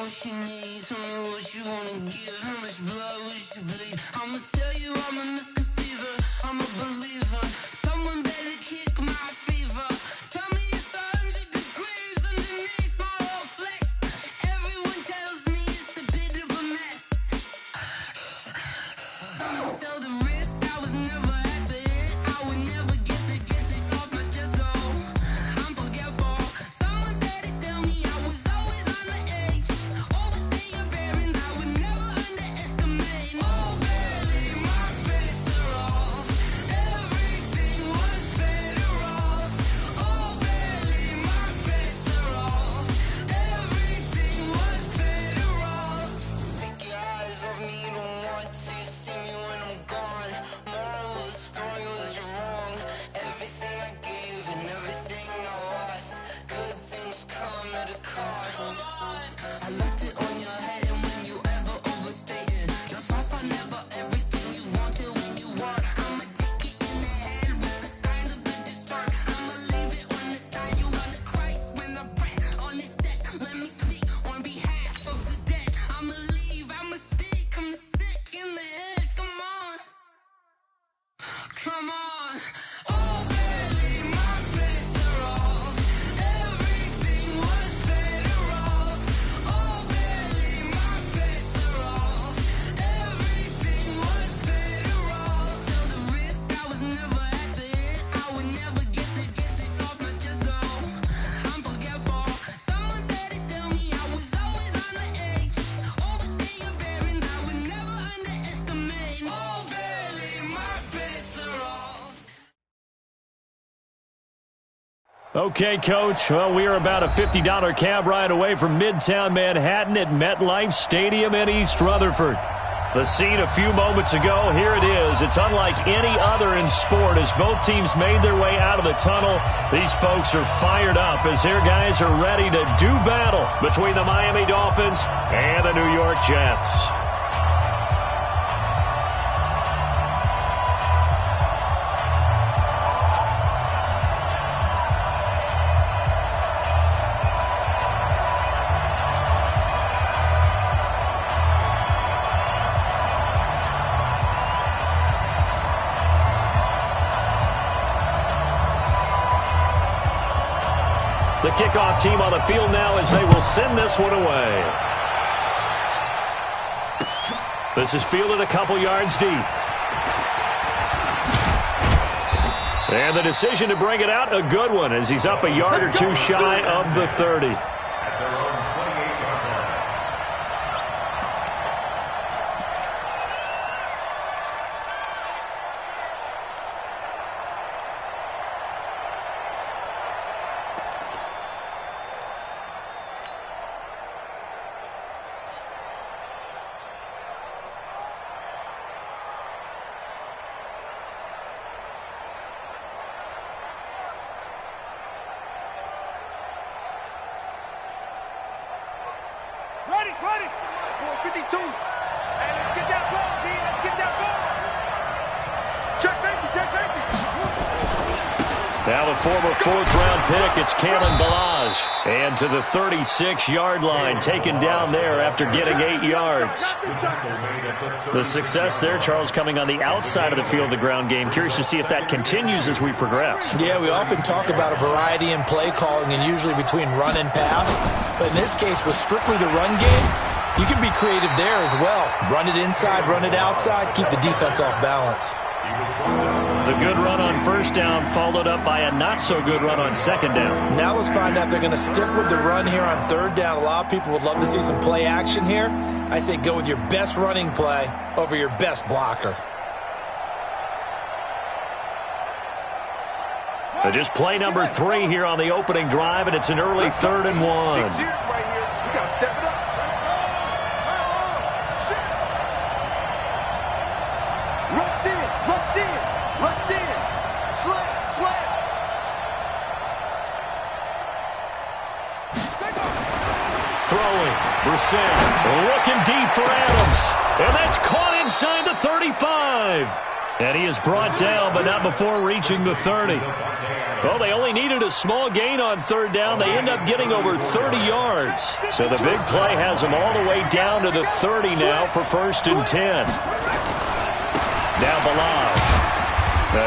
what you need, tell me what you wanna give. How much blood would you bleed? I'ma tell you I'm a misconceiver, I'm a believer. Someone better kick my fever. Tell me it's 100 degrees underneath my whole flesh. Everyone tells me it's a bit of a mess. I'ma tell the risk I was never at the hit. I would never get the off my chest though. I'm forgetful. Someone better tell me I was always on the edge. Overstay your bearings, I would never underestimate. Oh barely, my bets are off. Everything was better off. Oh barely, my bets are off. Everything was better off. Take your eyes off me, you don't want to see me when I'm gone. Moral of the story was you're wrong. Everything I gave and everything I lost. Good things come at a cost. I left it on your head, and when you ever overstated, your thoughts are never everything you wanted when you want. I'ma take it in the head with the signs of the distort. I'ma leave it on the side. You wanna Christ when I breath on this set. Let me speak on behalf of the dead. I'ma leave, I'ma speak. I'm the sick in the head. Come on, come on. Oh, barely, my bets are off. Everything was better off. Oh, barely, my bets are off. Everything was better off. Tell the risk I was never at the hit. I would never get this off my chest though. I'm forgetful. Someone better tell me I was always on the edge. Overstay your bearings, I would never underestimate. Oh, barely, my bets are off. Okay, Coach. Well, we are about a $50 cab ride away from Midtown Manhattan at MetLife Stadium in East Rutherford. The scene a few moments ago, here it is. It's unlike any other in sport as both teams made their way out of the tunnel. These folks are fired up as their guys are ready to do battle between the Miami Dolphins and the New York Jets. The kickoff team on the field now as they will send this one away. This is fielded a couple yards deep. And the decision to bring it out, a good one, as he's up a yard or two shy of the 30. Ready. 52. Hey, let's get that ball, D. Let's get that ball. Check safety. Now the former fourth-round pick, it's Kalen Ballage. And to the 36-yard line, taken down there after getting 8 yards. The success there, Charles, coming on the outside of the field, the ground game. Curious to see if that continues as we progress. Yeah, we often talk about a variety in play calling and usually between run and pass. But in this case, with strictly the run game, you can be creative there as well. Run it inside, run it outside, keep the defense off balance. The good run on first down followed up by a not-so-good run on second down. Now let's find out if they're going to stick with the run here on third down. A lot of people would love to see some play action here. I say go with your best running play over your best blocker. Just play number 3 here on the opening drive, and it's an early 3rd and 1. Big series right here. We got to step it up. Rush in. Slam. Throwing. Brissett looking deep for Adams. And that's caught inside the 35. And he is brought down, but not before reaching the 30. Well, they only needed a small gain on third down. They end up getting over 30 yards. So the big play has them all the way down to the 30 now for 1st and 10. Now Balaj.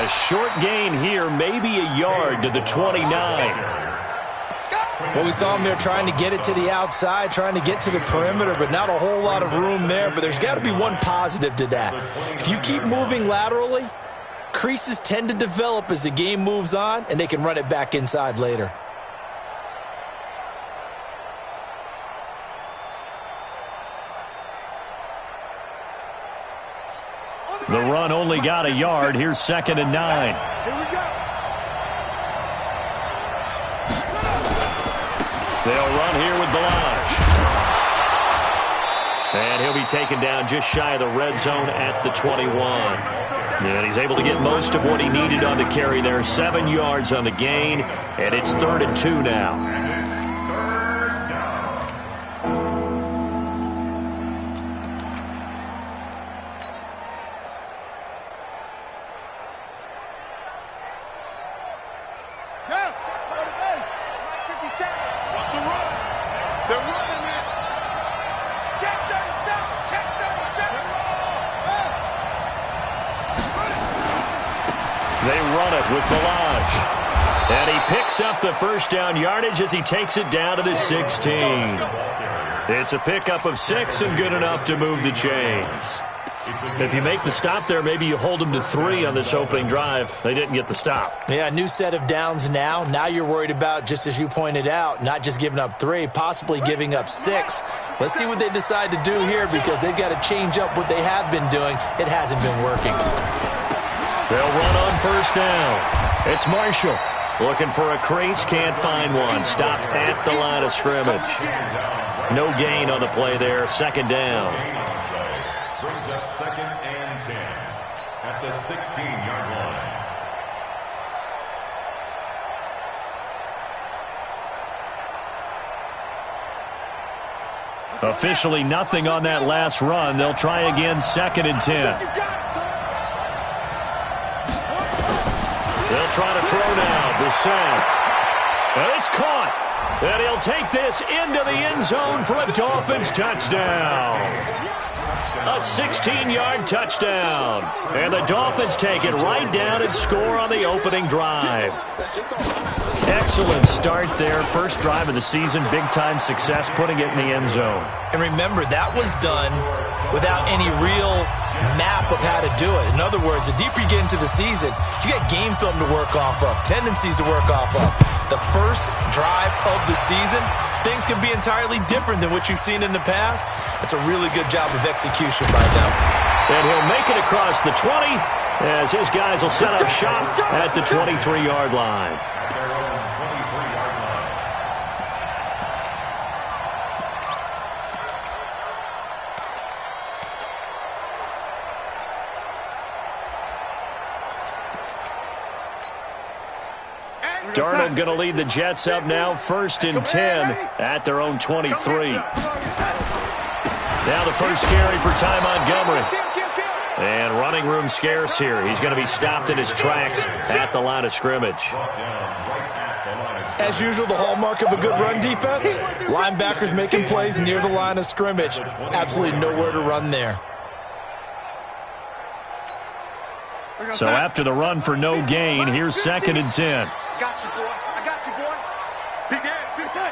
A short gain here, maybe a yard to the 29. Well, we saw him there trying to get it to the outside, trying to get to the perimeter, but not a whole lot of room there. But there's got to be one positive to that. If you keep moving laterally, creases tend to develop as the game moves on, and they can run it back inside later. The run only got a yard. Here's 2nd and 9. Here we go. They'll run here with Balaj. And he'll be taken down just shy of the red zone at the 21. And he's able to get most of what he needed on the carry there. 7 yards on the gain, and it's 3rd and 2 now. They run it with Balaj. And he picks up the 1st down yardage as he takes it down to the 16. It's a pickup of 6 and good enough to move the chains. If you make the stop there, maybe you hold them to 3 on this opening drive. They didn't get the stop. Yeah, new set of downs now. Now you're worried about, just as you pointed out, not just giving up 3, possibly giving up 6. Let's see what they decide to do here, because they've got to change up what they have been doing. It hasn't been working. They'll run on 1st down. It's Marshall looking for a crease, can't find one. Stopped at the line of scrimmage. No gain on the play there. 2nd down. Brings up 2nd and 10 at the 16-yard line. Officially nothing on that last run. They'll try again, 2nd and 10. They'll try to throw now. Brissett. And it's caught. And he'll take this into the end zone for a Dolphins touchdown. A 16-yard touchdown. And the Dolphins take it right down and score on the opening drive. Excellent start there. 1st drive of the season. Big-time success putting it in the end zone. And remember, that was done without any real map of how to do it. In other words, the deeper you get into the season, you got game film to work off of, tendencies to work off of. The 1st drive of the season, things can be entirely different than what you've seen in the past. That's a really good job of execution by them. And he'll make it across the 20 as his guys will set up shop at the 23-yard line. Darnold going to lead the Jets up now, 1st and 10 at their own 23. Now the 1st carry for Ty Montgomery. And running room scarce here. He's going to be stopped in his tracks at the line of scrimmage. As usual, the hallmark of a good run defense, linebackers making plays near the line of scrimmage. Absolutely nowhere to run there. So after the run for no gain, here's 2nd and 10. Got you, boy. I got you, boy. Big head, big head.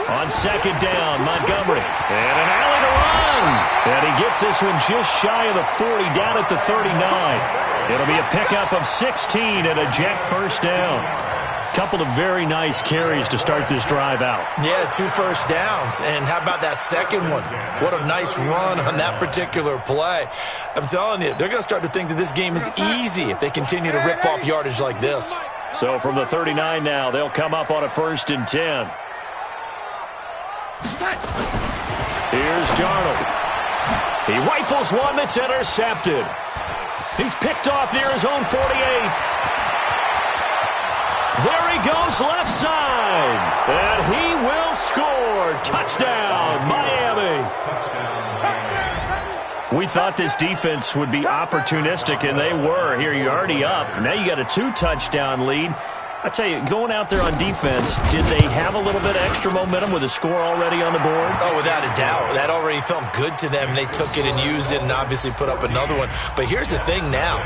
On 2nd down, Montgomery. And an alley to run. And he gets this one just shy of the 40, down at the 39. It'll be a pickup of 16 and a Jet 1st down. Couple of very nice carries to start this drive out. Yeah, 2 first downs. And how about that second one? What a nice run on that particular play. I'm telling you, they're going to start to think that this game is easy if they continue to rip off yardage like this. So from the 39 now, they'll come up on a 1st and 10. Here's Darnold. He rifles one that's intercepted. He's picked off near his own 48. There he goes left side. And he will score. Touchdown, Miami. We thought this defense would be opportunistic, and they were. Here, you're already up. Now you got a 2-touchdown lead. I tell you, going out there on defense, did they have a little bit of extra momentum with a score already on the board? Oh, without a doubt. That already felt good to them. They took it and used it and obviously put up another one. But here's the thing now.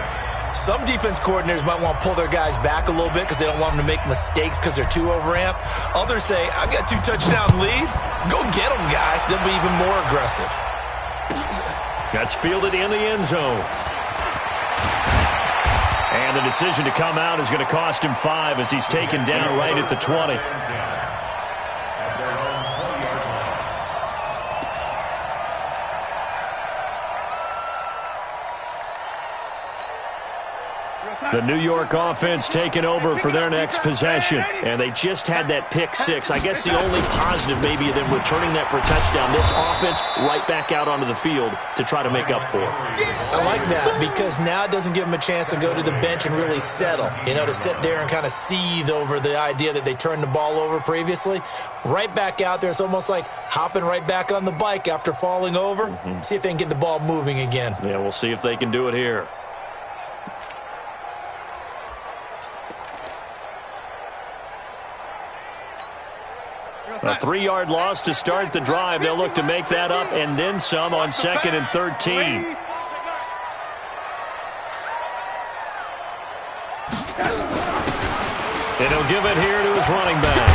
Some defense coordinators might want to pull their guys back a little bit because they don't want them to make mistakes because they're too overamped. Others say, I've got 2-touchdown lead. Go get them, guys. They'll be even more aggressive. That's fielded in the end zone. And the decision to come out is going to cost him 5 as he's taken down right at the 20. The New York offense taking over for their next possession. And they just had that pick 6. I guess the only positive maybe of them returning that for a touchdown. This offense right back out onto the field to try to make up for it. I like that because now it doesn't give them a chance to go to the bench and really settle. You know, to sit there and kind of seethe over the idea that they turned the ball over previously. Right back out there. It's almost like hopping right back on the bike after falling over. See if they can get the ball moving again. Yeah, we'll see if they can do it here. A 3-yard loss to start the drive. They'll look to make that up and then some on 2nd and 13. And he'll give it here to his running back.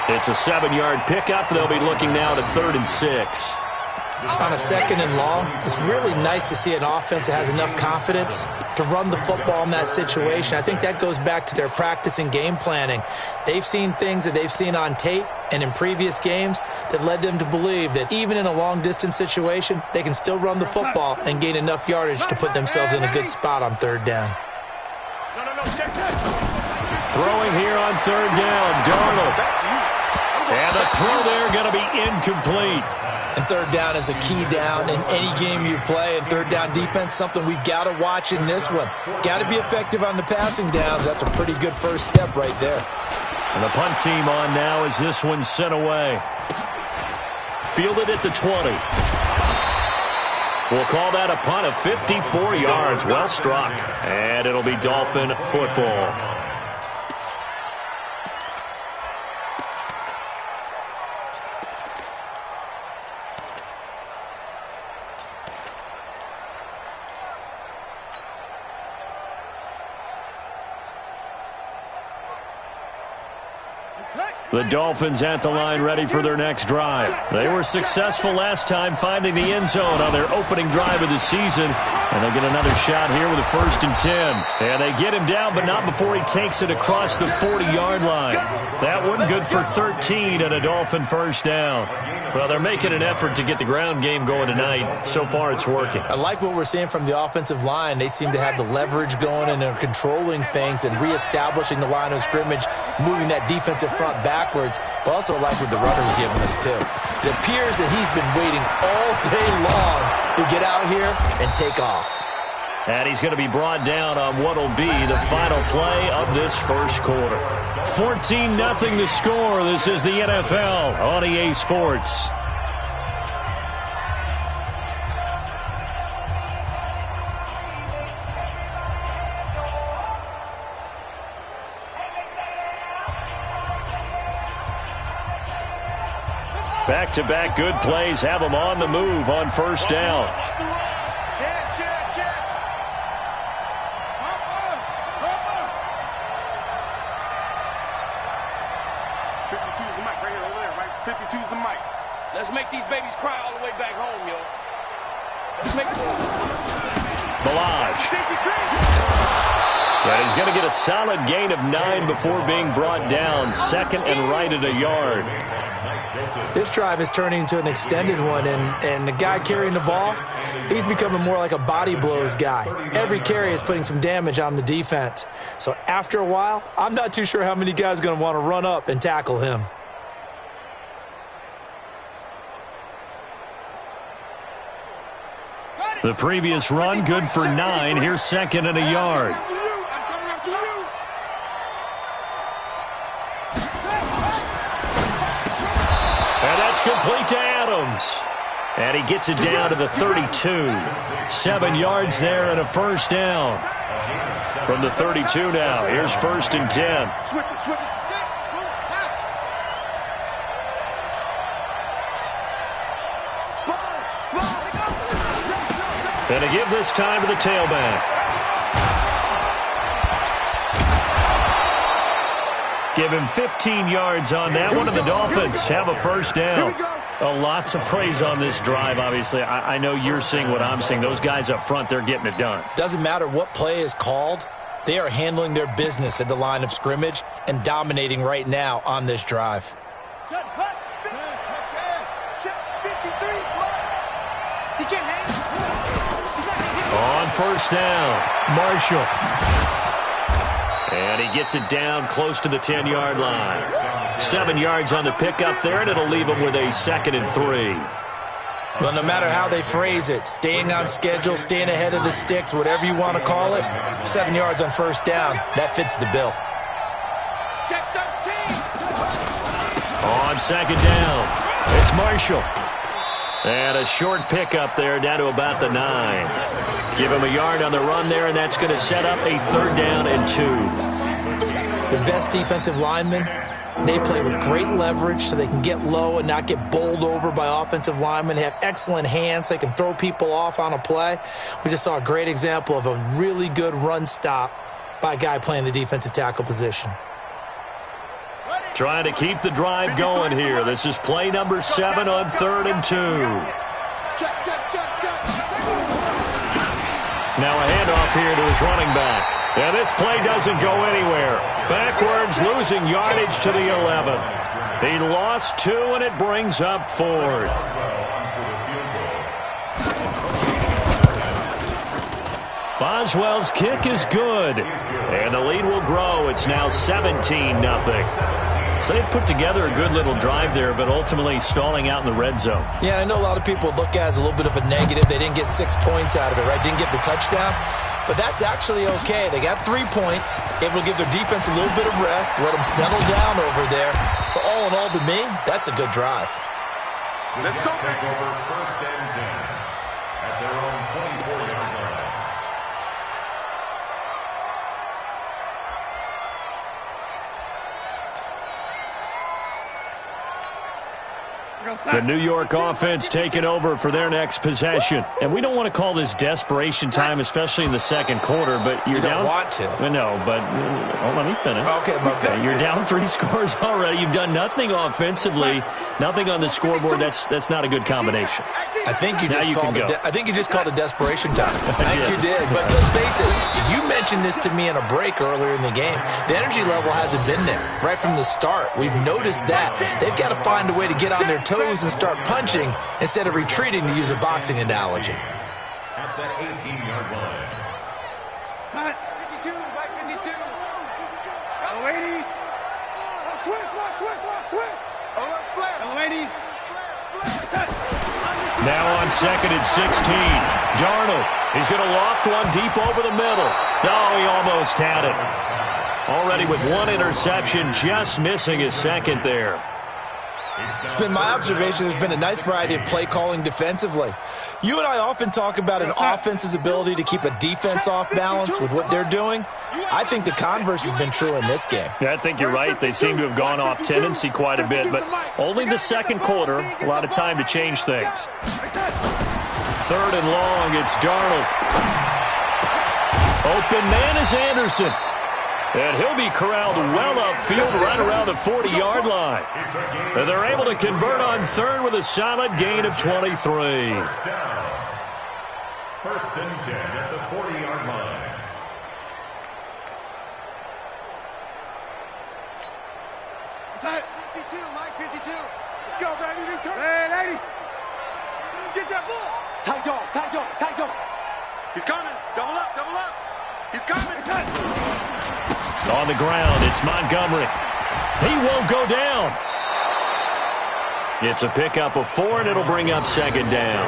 It's a 7-yard pickup. They'll be looking now to 3rd and 6. On a 2nd and long, it's really nice to see an offense that has enough confidence to run the football in that situation. I think that goes back to their practice and game planning. They've seen things that they've seen on tape and in previous games that led them to believe that even in a long-distance situation, they can still run the football and gain enough yardage to put themselves in a good spot on 3rd down. Throwing here on 3rd down, Darnold. And the throw there going to be incomplete. And 3rd down is a key down in any game you play. And 3rd down defense, something we've got to watch in this one. Got to be effective on the passing downs. That's a pretty good first step right there. And the punt team on now as this one's sent away. Fielded at the 20. We'll call that a punt of 54 yards. Well struck. And it'll be Dolphin football. The Dolphins at the line ready for their next drive. They were successful last time finding the end zone on their opening drive of the season. And they get another shot here with a 1st and 10. And they get him down, but not before he takes it across the 40-yard line. That one good for 13 and a Dolphin first down. Well, they're making an effort to get the ground game going tonight. So far, it's working. I like what we're seeing from the offensive line. They seem to have the leverage going and they're controlling things and reestablishing the line of scrimmage, moving that defensive front backwards, but also I like what the runner's giving us too. It appears that he's been waiting all day long to get out here and take off. And he's going to be brought down on what will be the final play of this first quarter. 14-0 the score. This is the NFL on EA Sports. Back-to-back good plays have them on the move on first down. Let's make these babies cry all the way back home, yo. Let's make Balaj. And he's going to get a solid gain of 9 before being brought down. 2nd and right at a yard. This drive is turning into an extended one, and the guy carrying the ball, he's becoming more like a body blows guy. Every carry is putting some damage on the defense. So after a while, I'm not too sure how many guys are going to want to run up and tackle him. The previous run, good for 9. Here's 2nd and a yard. And that's complete to Adams. And he gets it down to the 32. 7 yards there and a first down. From the 32 now. Here's 1st and 10. Switch it to 6. And to give this time to the tailback. Give him 15 yards on that one, and the Dolphins have a first down. Lots of praise on this drive, obviously. I know you're seeing what I'm seeing. Those guys up front, they're getting it done. Doesn't matter what play is called. They are handling their business at the line of scrimmage and dominating right now on this drive. Set, hut, check 53. He can't hang. On first down, Marshall. And he gets it down close to the 10-yard line. 7 yards on the pickup there, and it'll leave him with a 2nd and 3. Well, no matter how they phrase it, staying on schedule, staying ahead of the sticks, whatever you want to call it, 7 yards on first down, that fits the bill. Check 13. On 2nd down, it's Marshall. And a short pickup there down to about the 9. Give him a yard on the run there, and that's going to set up a 3rd down and 2. The best defensive linemen, they play with great leverage so they can get low and not get bowled over by offensive linemen. They have excellent hands. They can throw people off on a play. We just saw a great example of a really good run stop by a guy playing the defensive tackle position. Trying to keep the drive going here. This is play number 7 on 3rd and 2. Check. Now a handoff here to his running back. And this play doesn't go anywhere. Backwards, losing yardage to the 11. He lost 2, and it brings up 4th. Boswell's kick is good. And the lead will grow. It's now 17-0. So they've put together a good little drive there, but ultimately stalling out in the red zone. Yeah, I know a lot of people look at it as a little bit of a negative. They didn't get 6 points out of it, right? Didn't get the touchdown. But that's actually okay. They got 3 points, able to give their defense a little bit of rest, let them settle down over there. So all in all, to me, that's a good drive. Let's go. Take over 1st and 10 at their own 24-yard line. The New York offense taking over for their next possession. And we don't want to call this desperation time, especially in the 2nd quarter, but you're down. You don't want to. No, but let me finish. Okay. You're down 3 scores already. You've done nothing offensively, nothing on the scoreboard. That's not a good combination. I think you just called it desperation time. I think Yeah. you did. But let's face it, you mentioned this to me in a break earlier in the game. The energy level hasn't been there right from the start. We've noticed that. They've got to find a way to get on their toes and start punching instead of retreating, to use a boxing analogy. At the 18-yard line. Time. 52, right 52. Lady. Switch. Lady. Now on 2nd and 16. Darnold. He's going to loft one deep over the middle. No, he almost had it. Already with 1 interception, just missing his 2nd there. It's been my observation there's been a nice variety of play calling defensively. You and I often talk about an offense's ability to keep a defense off balance with what they're doing. I think the converse has been true in this game. Yeah, I think you're right. They seem to have gone off tendency quite a bit, but only the 2nd quarter. A lot of time to change things. 3rd and long, it's Darnold. Open man is Anderson. And he'll be corralled well upfield right around the 40-yard line. And they're able to convert on 3rd with a solid gain of 23. First down. 1st and 10 at the 40-yard line. Inside. 52, Mike 52. Let's go, baby. Return. Hey, lady. Let's get that ball. Tight dog. He's coming. Double up. He's coming. On the ground, it's Montgomery. He won't go down. It's a pickup of 4, and it'll bring up 2nd down.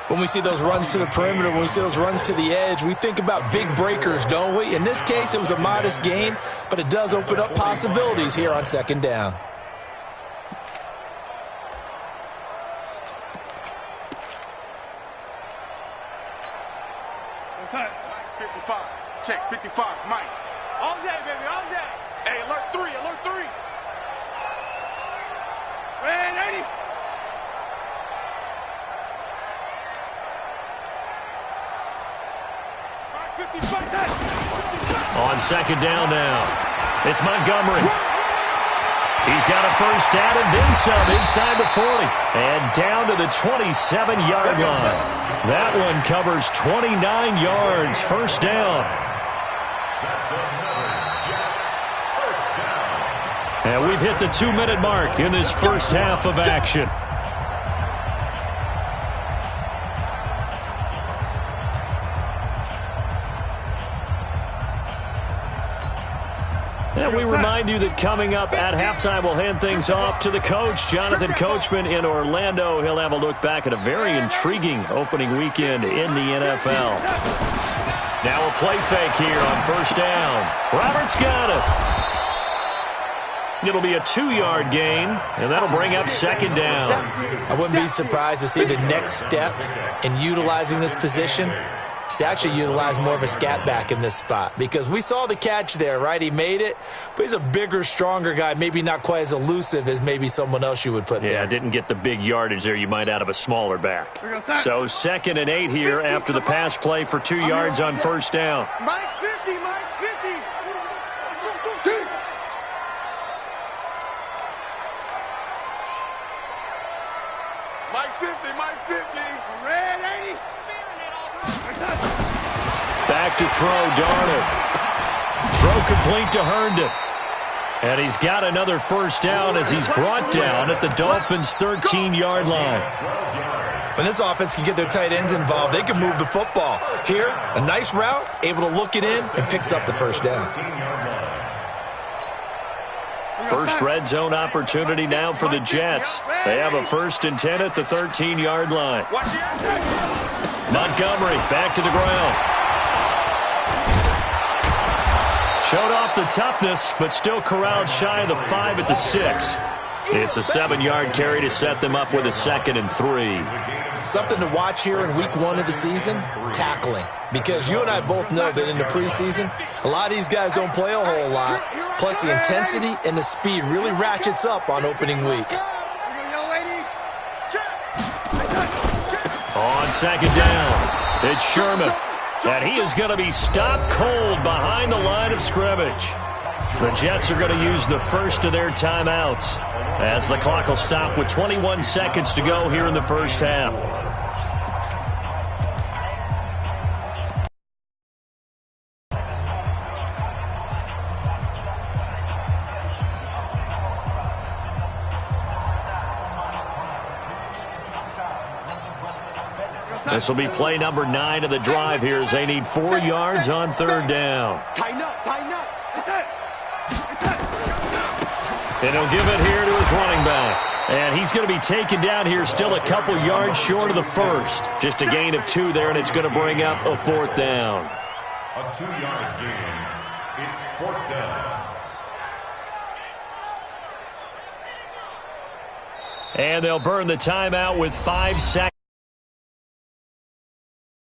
When we see those runs to the perimeter, when we see those runs to the edge, we think about big breakers, don't we? In this case, it was a modest gain, but it does open up possibilities here on 2nd down. On second down now, it's Montgomery. He's got a first down and then some inside the 40. And down to the 27-yard line. That one covers 29 yards. First down. That's another Jets first down. And we've hit the 2-minute mark in this first half of action. And we remind you that coming up at halftime, we'll hand things off to the coach, Jonathan Coachman in Orlando. He'll have a look back at a very intriguing opening weekend in the NFL. Now a play fake here on first down. Roberts got it. It'll be a 2-yard gain, and that'll bring up second down. I wouldn't be surprised to see the next step in utilizing this position is to actually utilize more of a scat back in this spot, because we saw the catch there, right? He made it, but he's a bigger, stronger guy, maybe not quite as elusive as maybe someone else you would put there. Yeah, didn't get the big yardage there you might out of a smaller back. So 2nd and 8 here after the pass play for 2 yards on first down. Mike's 50, Mike's 50. Mike's 50, Mike's 50. Red 80. Back to throw, Darnold. Throw complete to Herndon. And he's got another first down as he's brought down at the Dolphins' 13-yard line. When this offense can get their tight ends involved, they can move the football. Here, a nice route, able to look it in, and picks up the first down. First red zone opportunity now for the Jets. They have a 1st and 10 at the 13-yard line. Montgomery back to the ground. Showed off the toughness, but still corralled shy of the 5 at the 6. It's a 7-yard carry to set them up with a 2nd and 3. Something to watch here in week 1 of the season, tackling. Because you and I both know that in the preseason, a lot of these guys don't play a whole lot. Plus the intensity and the speed really ratchets up on opening week. On second down, it's Sherman. And he is going to be stopped cold behind the line of scrimmage. The Jets are going to use the first of their timeouts as the clock will stop with 21 seconds to go here in the first half. This will be play number 9 of the drive here as they need 4 yards on 3rd down. Tighten up, tighten up. That's it. And he'll give it here to his running back. And he's going to be taken down here still a couple yards short of the first. Just a gain of 2 there, and it's going to bring up a 4th down. A 2-yard gain. It's 4th down. And they'll burn the timeout with 5 seconds.